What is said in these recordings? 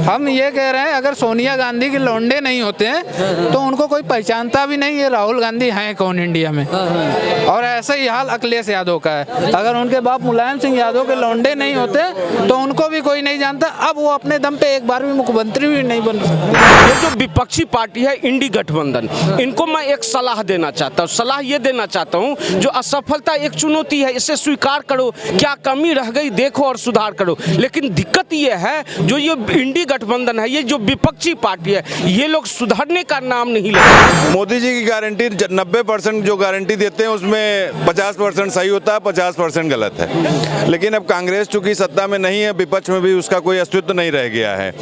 हम ये कह रहे हैं अगर सोनिया गांधी के लौंडे नहीं होते हैं तो उनको कोई पहचानता भी नहीं ये राहुल गांधी हैं कौन इंडिया में। और ऐसा ही हाल अखिलेश यादव का है। अगर उनके बाप मुलायम सिंह यादव के लौंडे नहीं होते तो उनको भी कोई नहीं जानता। अब वो अपने दम पे एक बार भी मुख्यमंत्री भी नहीं बन सकते। ये जो विपक्षी पार्टी है इंडी गठबंधन, इनको मैं एक सलाह देना चाहता हूँ। सलाह ये देना चाहता हूँ, जो असफलता एक चुनौती है, इसे स्वीकार करो, क्या कमी रह गई देखो और सुधार करो। लेकिन दिक्कत ये है जो ये इंडी गठबंधन है, ये जो विपक्षी पार्टी है, ये लोग सुधरने का नाम नहीं लेते। मोदी जी की गारंटी 90% जो गारंटी देते हैं उसमें 50% सही होता है, 50% गलत है। लेकिन अब कांग्रेस चूंकि सत्ता में नहीं है, विपक्ष में भी उसका कोई अस्तित्व नहीं रह गया है,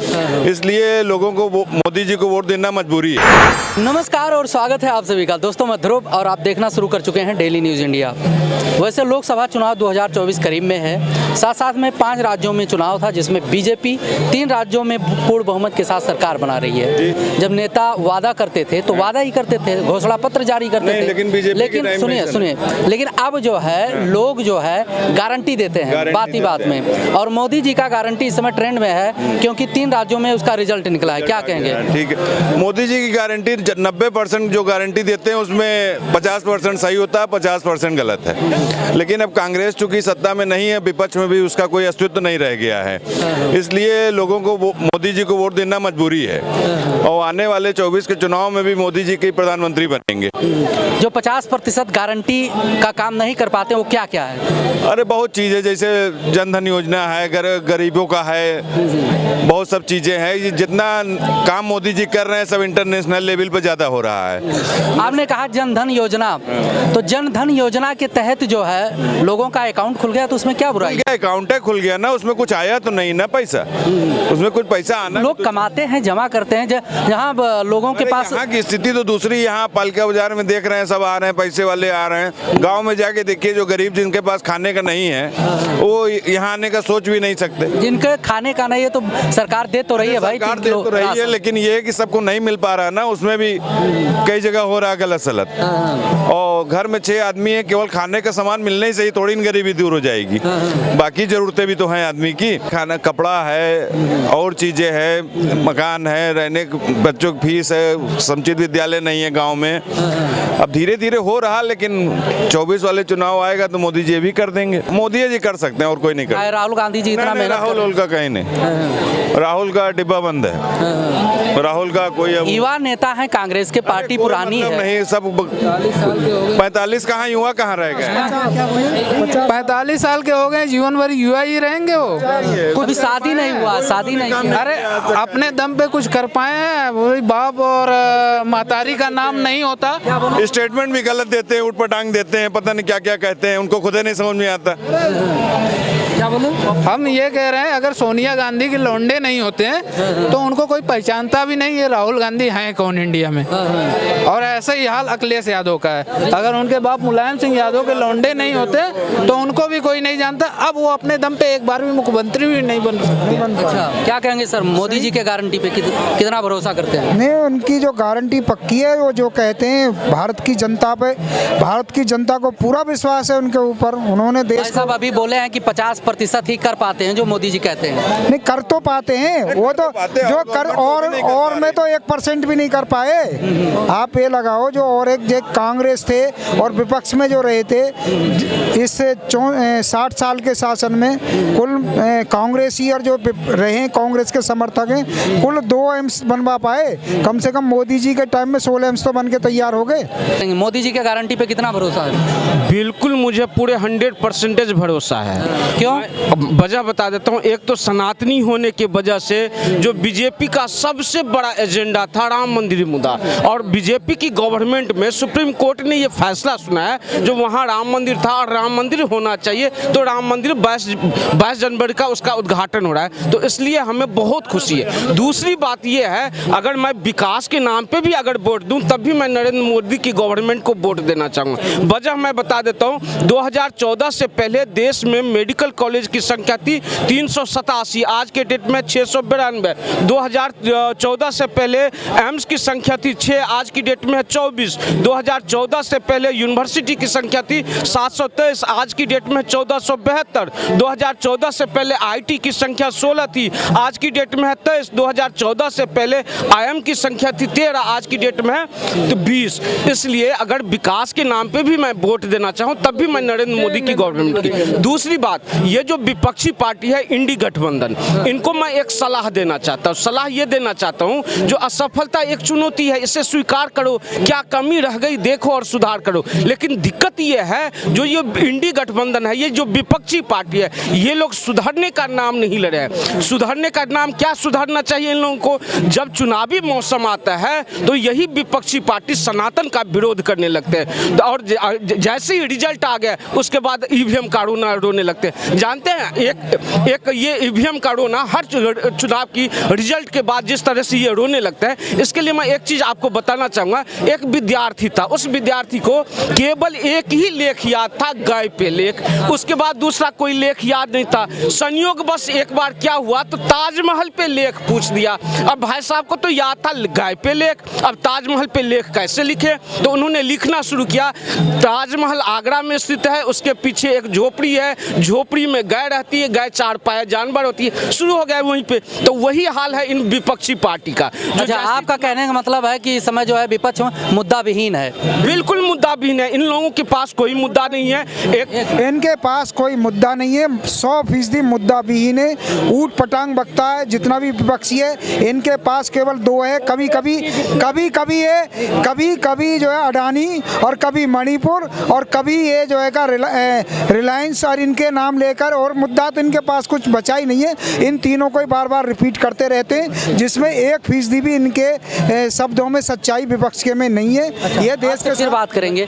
इसलिए लोगों को मोदी जी को वोट देना मजबूरी है। नमस्कार और स्वागत है आप सभी का। दोस्तों मैं ध्रुव और आप देखना शुरू कर चुके हैं डेली न्यूज़ इंडिया। वैसे लोकसभा चुनाव 2024 करीब में है, साथ साथ में 5 राज्यों में चुनाव था जिसमें बीजेपी 3 राज्यों में पूर्ण बहुमत के साथ सरकार बना रही है। जब नेता वादा करते थे तो वादा ही करते थे, घोषणा पत्र जारी करते थे, लेकिन सुनिए लेकिन अब जो है लोग जो है गारंटी देते हैं बात ही बात में। और मोदी जी का गारंटी इस समय ट्रेंड में है क्योंकि 3 राज्यों में उसका रिजल्ट निकला है। क्या कहेंगे? ठीक है, मोदी जी की गारंटी 90% जो गारंटी देते हैं उसमें 50% सही होता है, 50% गलत है। लेकिन अब कांग्रेस चूंकि सत्ता में नहीं है, विपक्ष में भी उसका कोई अस्तित्व नहीं रह गया है, इसलिए लोगों को मोदी जी को वोट देना मजबूरी है। और आने वाले 24 के चुनाव में भी मोदी जी के प्रधानमंत्री बनेंगे। जो 50% गारंटी का काम नहीं कर पाते वो क्या क्या है? अरे बहुत चीज़ें, जैसे जनधन योजना है, गरीबों का है, बहुत सब चीज़ें हैं। जितना काम मोदी जी कर रहे हैं सब इंटरनेशनल लेवल पर ज़्यादा हो रहा है। आपने कहा जनधन योजना, तो जनधन योजना के तहत जो है लोगों का अकाउंट खुल गया तो उसमें क्या बुराई? क्या अकाउंट है खुल गया ना, उसमें कुछ आया तो नहीं ना पैसा, उसमें कुछ पैसा आना। लोग कमाते हैं, जमा करते हैं, जहाँ लोगों के पास। यहाँ की स्थिति तो दूसरी, यहाँ पालिका बाजार में देख रहे हैं सब आ रहे हैं, पैसे वाले आ रहे हैं। गाँव में जाके देखिए जो गरीब जिनके पास खाने का नहीं है वो यहाँ आने का सोच भी नहीं सकते। जिनके खाने का नहीं है तो सरकार दे तो रही है भाई, सरकार दे तो रही है, लेकिन ये है कि सबको नहीं मिल पा रहा है ना, उसमें भी कई जगह हो रहा है गलत सलत। और घर में 6 आदमी है, केवल खाने का सामान मिलने से ही थोड़ी गरीबी दूर हो जाएगी। बाकी जरूरतें भी तो हैं आदमी की, खाना कपड़ा है और चीजें हैं, मकान है, रहने बच्चों की फीस है, समुचित विद्यालय नहीं है गाँव में। अब धीरे धीरे हो रहा, लेकिन 24 वाले चुनाव आएगा तो मोदी जी भी कर देंगे। मोदी जी कर सकते हैं और कोई नहीं कर। राहुल गांधी जी इतना मेहनत, राहुल का कहीं नहीं, राहुल का डिब्बा बंद है, राहुल का कोई युवा नेता है, कांग्रेस के पार्टी पुरानी है नहीं, सब 45 कहाँ युवा कहाँ रह गए? 45 साल के हो गए, जीवन भर युवा ही रहेंगे वो। कुछ शादी नहीं हुआ, शादी नहीं की। अरे अपने दम पे कुछ कर पाए हैं, वही बाप और मातारी का नाम नहीं होता। स्टेटमेंट भी गलत देते हैं, उठपटांग देते हैं, पता नहीं क्या क्या कहते हैं, उनको खुद ही नहीं समझ में आता। क्या बोले? हम ये कह रहे हैं अगर सोनिया गांधी के लौंडे नहीं होते हैं तो उनको कोई पहचानता भी नहीं ये राहुल गांधी हैं कौन इंडिया में। और ऐसा ही हाल अखिलेश यादव का है। अगर उनके बाप मुलायम सिंह यादव के लौंडे नहीं होते तो उनको भी कोई नहीं जानता। अब वो अपने दम पे एक बार भी मुख्यमंत्री भी नहीं बन सकते। अच्छा, क्या कहेंगे सर, मोदी जी के गारंटी पे कितना भरोसा करते हैं? नहीं, उनकी जो गारंटी पक्की है, वो जो कहते हैं भारत की जनता पे, भारत की जनता को पूरा विश्वास है उनके ऊपर। उन्होंने देश साहब अभी बोले हैं कि 50% ही कर पाते हैं जो मोदी जी कहते हैं। नहीं, कर तो पाते हैं वो तो, जो कर और में तो 1% भी नहीं कर पाए। आप ये लगाओ जो और एक जो कांग्रेस थे और विपक्ष में जो रहे थे, इस 60 साल के शासन में कुल कांग्रेसी और जो रहे हैं कांग्रेस के समर्थक हैं, कुल 2 एम्स बनवा पाए। कम से कम मोदी जी के टाइम में 16 एम्स तो बन के तैयार हो गए। मोदी जी के गारंटी पे कितना भरोसा है? बिल्कुल मुझे पूरे 100% भरोसा है। क्यों? वजह बता देता हूँ। एक तो सनातनी होने की वजह से जो बीजेपी का सबसे बड़ा एजेंडा था राम मंदिर मुद्दा, और बीजेपी की गवर्नमेंट में सुप्रीम कोर्ट ने ये फैसला सुना है जो वहाँ राम मंदिर था और राम मंदिर होना चाहिए, तो राम मंदिर 22 जनवरी का उसका उद्घाटन हो रहा है, तो इसलिए हमें बहुत खुशी है। दूसरी बात ये है, अगर मैं विकास के नाम पे भी अगर वोट दूं तब भी मैं नरेंद्र मोदी की गवर्नमेंट को वोट देना चाहूँगा। वजह मैं बता देता हूँ, 2014 से पहले देश में मेडिकल कॉलेज कॉलेज की संख्या थी 387, आज के डेट में 692। 2014 से पहले एम्स की संख्या थी 6, आज की डेट में है 24। 2014 से पहले यूनिवर्सिटी की संख्या थी 723, आज की डेट में 1472। 2014 से पहले आईटी की संख्या 16 थी, आज की डेट में है 23। 2014 से पहले आईएम की संख्या थी 13, आज की डेट में है 20। इसलिए अगर विकास के नाम पे भी मैं वोट देना चाहूँ तब भी मैं नरेंद्र मोदी की गवर्नमेंट की। दूसरी बात, ये जो विपक्षी पार्टी है इंडी गठबंधन, इनको मैं एक सलाह देना चाहता हूँ। सलाह ये देना चाहता हूँ, जो असफलता एक चुनौती है, इसे स्वीकार करो, क्या कमी रह गई देखो और सुधार करो। लेकिन दिक्कत ये है, जो ये इंडी गठबंधन है, ये जो विपक्षी पार्टी है, ये लोग सुधरने का नाम नहीं ले रहे हैं। सुधरने का नाम क्या सुधरना चाहिए इन लोगों को? जब चुनावी मौसम आता है तो यही विपक्षी पार्टी सनातन का विरोध करने लगते हैं, और जैसे ही रिजल्ट आ गया उसके बाद ईवीएम का रोने लगते हैं। जानते हैं, एक ये ईवीएम का रोना हर चुनाव की रिजल्ट के बाद जिस तरह से ये रोने लगता है, इसके लिए मैं एक चीज आपको बताना चाहूंगा। एक विद्यार्थी था, उस विद्यार्थी को केवल एक ही लेख याद था, गाय पे लेख, उसके बाद दूसरा कोई लेख याद नहीं था। संयोग बस एक बार क्या हुआ तो ताजमहल पे लेख पूछ दिया। अब भाई साहब को तो याद था गाय पे लेख, अब ताजमहल पे लेख कैसे लिखे? तो उन्होंने लिखना शुरू किया। ताजमहल आगरा में स्थित है, उसके पीछे एक झोपड़ी है, झोपड़ी में गाय रहती है, गाय चार पाया जानवर होती है। शुरू हो गया वहीं पे। तो वही हाल है इन विपक्षी पार्टी का। अच्छा, आपका कहने का मतलब है कि इस समय जो है विपक्ष मुद्दा विहीन है? बिल्कुल मुद्दा विहीन है, इन लोगों के पास कोई मुद्दा नहीं है। इनके पास कोई मुद्दा नहीं है, 100% मुद्दा विहीन है, ऊट पटांग बकता है जितना भी विपक्षी है। इनके पास केवल दो है, कभी कभी जो है अडानी, और कभी मणिपुर, और कभी ये जो है का रिलायंस, और इनके नाम लेकर, और मुद्दा तो इनके पास कुछ बचा ही नहीं है। इन तीनों को ही बार बार रिपीट करते रहते हैं, जिसमें 1% भी इनके शब्दों में सच्चाई विपक्ष के में नहीं है। ये देश के फिर बात करेंगे।